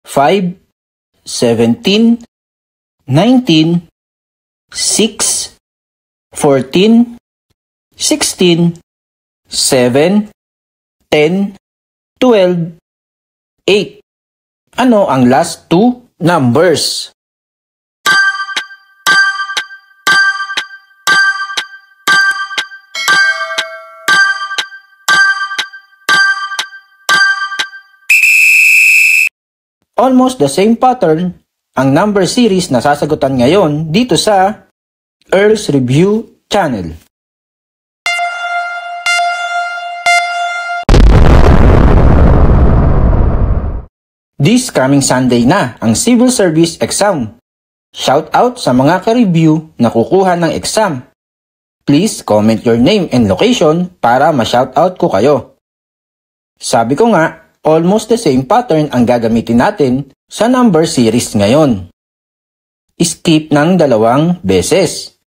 5, 17, 19, 6, 14, 16, 7, 10, 12, 8. Ano ang last two numbers? Almost the same pattern ang number series na sasagutan ngayon dito sa Earl's Review Channel. This coming Sunday na ang Civil Service exam. Shout out sa mga ka-review na kukuha ng exam. Please comment your name and location para ma-shout out ko kayo. Sabi ko nga, almost the same pattern ang gagamitin natin sa number series ngayon. Skip ng 2 beses.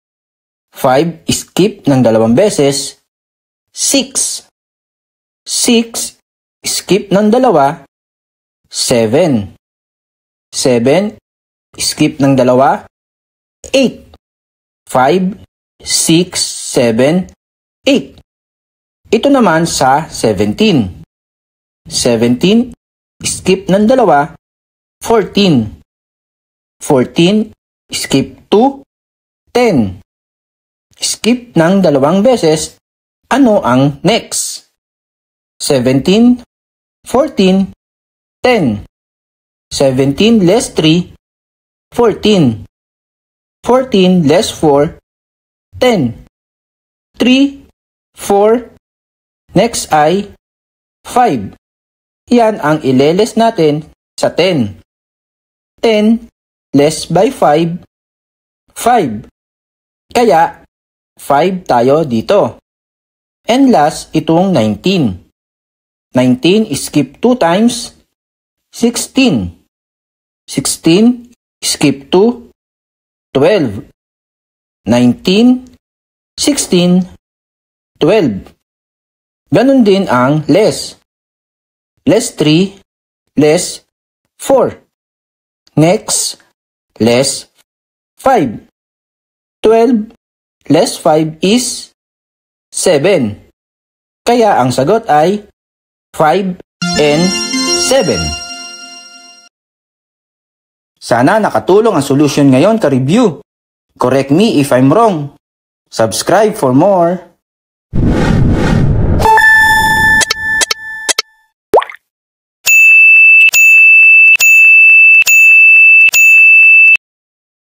5 skip ng 2 beses. 6. 6 skip ng 2. 7. 7 skip ng 2. 8. 5, 6, 7, 8. Ito naman sa 17. 17 skip ng 2. 14. 14 skip 2. 10. Skip ng 2 beses. Ano ang next? 17, 14, 10. 17 less 3, 14. 14 less 4, 10. 3, 4. Next ay 5. Yan ang ileles natin sa 10. 10 less by 5, 5. Kaya 5 tayo dito. And last, itong 19. 19 skip 2 times. 16. 16 skip 2. 12. 19, 16, 12. Ganon din ang less. Less 3, less 4. Next, less 5. 12 less 5 is 7. Kaya ang sagot ay 5 and 7. Sana nakatulong ang solution ngayon ka-review. Correct me if I'm wrong. Subscribe for more.